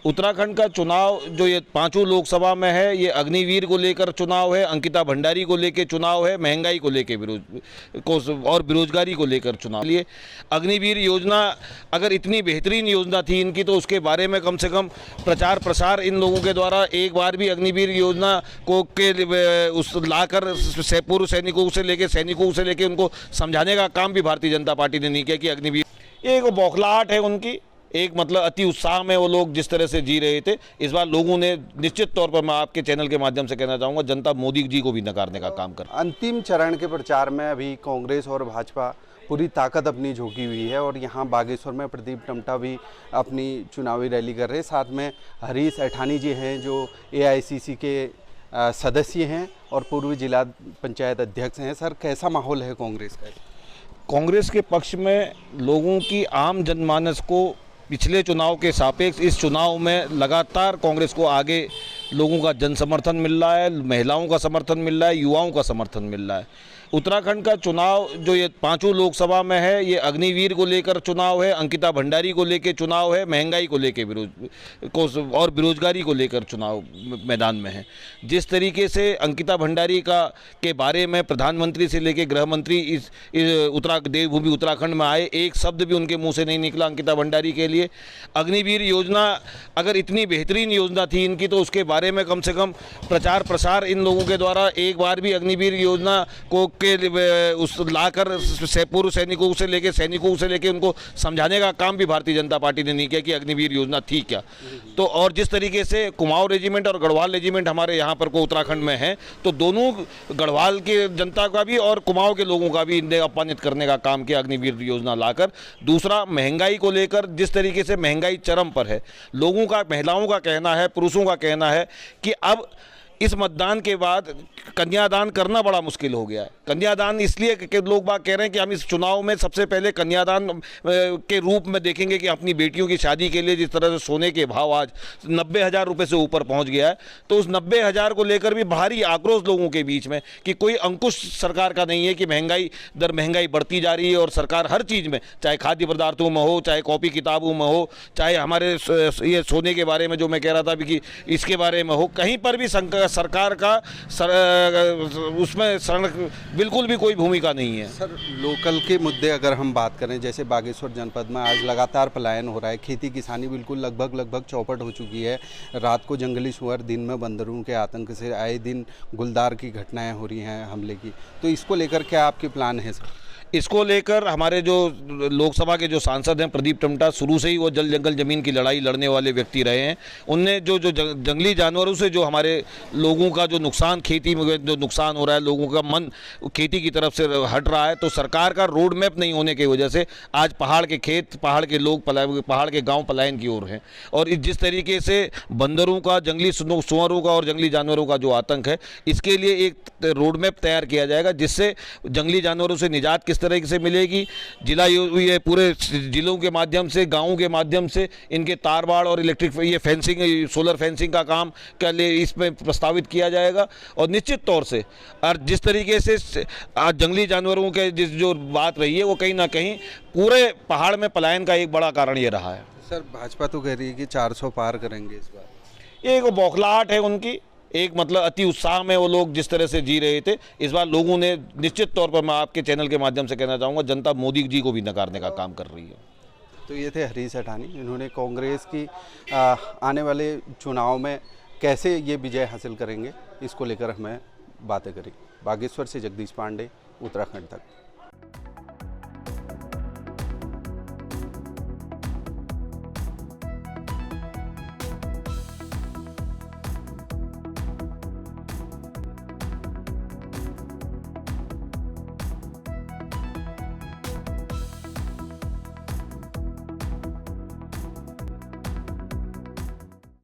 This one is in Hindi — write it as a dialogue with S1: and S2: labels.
S1: उत्तराखंड का चुनाव जो ये पांचों लोकसभा में है, ये अग्निवीर को लेकर चुनाव है, अंकिता भंडारी को लेकर चुनाव है, महंगाई को लेकर और बेरोजगारी को लेकर चुनाव। लिए अग्निवीर योजना अगर इतनी बेहतरीन योजना थी इनकी, तो उसके बारे में कम से कम प्रचार प्रसार इन लोगों के द्वारा एक बार भी अग्निवीर योजना को उस लाकर पूर्व सैनिकों से लेकर उनको समझाने का काम भी भारतीय जनता पार्टी ने नहीं किया कि अग्निवीर ये एक बौखलाहट है उनकी। एक मतलब अति उत्साह में वो लोग जिस तरह से जी रहे थे, इस बार लोगों ने निश्चित तौर पर, मैं आपके चैनल के माध्यम से कहना चाहूँगा, जनता मोदी जी को भी नकारने का काम कर।
S2: अंतिम चरण के प्रचार में अभी कांग्रेस और भाजपा पूरी ताकत अपनी झोंकी हुई है और यहाँ बागेश्वर में प्रदीप टम्टा भी अपनी चुनावी रैली कर रहे हैं। साथ में हरीश ऐठानी जी हैं जो AICC के सदस्य हैं और पूर्व जिला पंचायत अध्यक्ष हैं। सर, कैसा माहौल है कांग्रेस का?
S1: कांग्रेस के पक्ष में लोगों की आम जनमानस को पिछले चुनाव के सापेक्ष इस चुनाव में लगातार कांग्रेस को आगे लोगों का जन समर्थन मिल रहा है, महिलाओं का समर्थन मिल रहा है, युवाओं का समर्थन मिल रहा है। उत्तराखंड का चुनाव जो ये पांचों लोकसभा में है, ये अग्निवीर को लेकर चुनाव है, अंकिता भंडारी को लेकर चुनाव है, महंगाई को लेकर और बेरोजगारी को लेकर चुनाव मैदान में है। जिस तरीके से अंकिता भंडारी के बारे में प्रधानमंत्री से लेकर गृह मंत्री इस देवभूमि उत्तराखंड में आए, एक शब्द भी उनके मुंह से नहीं निकला अंकिता भंडारी के लिए। अग्निवीर योजना अगर इतनी बेहतरीन योजना थी इनकी, तो उसके बारे में कम से कम प्रचार प्रसार इन लोगों के द्वारा एक बार भी अग्निवीर योजना को उस लाकर पूर्व सैनिकों से लेकर उनको समझाने का काम भी भारतीय जनता पार्टी ने नहीं किया कि अग्निवीर योजना थी क्या। तो और जिस तरीके से कुमाऊं रेजिमेंट और गढ़वाल रेजिमेंट हमारे यहाँ पर को उत्तराखंड में है, तो दोनों गढ़वाल के जनता का भी और कुमाऊं के लोगों का भी इन्हें अपमानित करने का काम किया अग्निवीर योजना लाकर। दूसरा, महंगाई को लेकर जिस तरीके से महंगाई चरम पर है, लोगों का, महिलाओं का कहना है, पुरुषों का कहना है कि अब इस मतदान के बाद कन्यादान करना बड़ा मुश्किल हो गया है। कन्यादान इसलिए कि लोग बात कह रहे हैं कि हम इस चुनाव में सबसे पहले कन्यादान के रूप में देखेंगे कि अपनी बेटियों की शादी के लिए जिस तरह से सोने के भाव आज 90,000 रुपये से ऊपर पहुंच गया है, तो उस 90,000 को लेकर भी भारी आक्रोश लोगों के बीच में कि कोई अंकुश सरकार का नहीं है कि महंगाई बढ़ती जा रही है और सरकार हर चीज़ में, चाहे खाद्य पदार्थों में हो, चाहे कॉपी किताबों में हो, चाहे हमारे ये सोने के बारे में जो मैं कह रहा था कि इसके बारे में हो, कहीं पर भी सरकार का उसमें बिल्कुल भी कोई भूमिका नहीं है।
S2: सर, लोकल के मुद्दे अगर हम बात करें, जैसे बागेश्वर जनपद में आज लगातार पलायन हो रहा है, खेती किसानी बिल्कुल लगभग चौपट हो चुकी है। रात को जंगली सुअर, दिन में बंदरों के आतंक से आए दिन गुलदार की घटनाएं हो रही हैं, हमले की। तो इसको लेकर क्या आपके प्लान है सर?
S1: इसको लेकर हमारे जो लोकसभा के जो सांसद हैं प्रदीप टम्टा, शुरू से ही वो जल जंगल ज़मीन की लड़ाई लड़ने वाले व्यक्ति रहे हैं। उनने जो जंगली जानवरों से जो हमारे लोगों का जो नुकसान, खेती में जो नुकसान हो रहा है, लोगों का मन खेती की तरफ से हट रहा है, तो सरकार का रोड मैप नहीं होने की वजह से आज पहाड़ के खेत, पहाड़ के लोग, पहाड़ के गाँव पलायन की ओर हैं। और जिस तरीके से बंदरों का, जंगली सुअरों का और जंगली जानवरों का जो आतंक है, इसके लिए एक रोड मैप तैयार किया जाएगा जिससे जंगली जानवरों से निजात किस तरह से मिलेगी। ये पूरे जिलों के माध्यम से, गांवों के माध्यम से इनके तारबाड़ और इलेक्ट्रिक ये फेंसिंग, सोलर फेंसिंग का काम के लिए इसमें प्रस्तावित किया जाएगा। और निश्चित तौर से और जिस तरीके से आज जंगली जानवरों के जो बात रही है, वो कहीं ना कहीं पूरे पहाड़ में पलायन का एक बड़ा कारण ये रहा है।
S2: सर, भाजपा तो कह रही है कि 400 पार करेंगे इस बार।
S1: ये एक बौखलाहट है उनकी। एक मतलब अति उत्साह में वो लोग जिस तरह से जी रहे थे, इस बार लोगों ने निश्चित तौर पर, मैं आपके चैनल के माध्यम से कहना चाहूँगा, जनता मोदी जी को भी नकारने का काम कर रही है।
S2: तो ये थे हरीश ऐठानी। इन्होंने कांग्रेस की आने वाले चुनाव में कैसे ये विजय हासिल करेंगे, इसको लेकर हमें बातें करी। बागेश्वर से जगदीश पांडे, उत्तराखंड तक।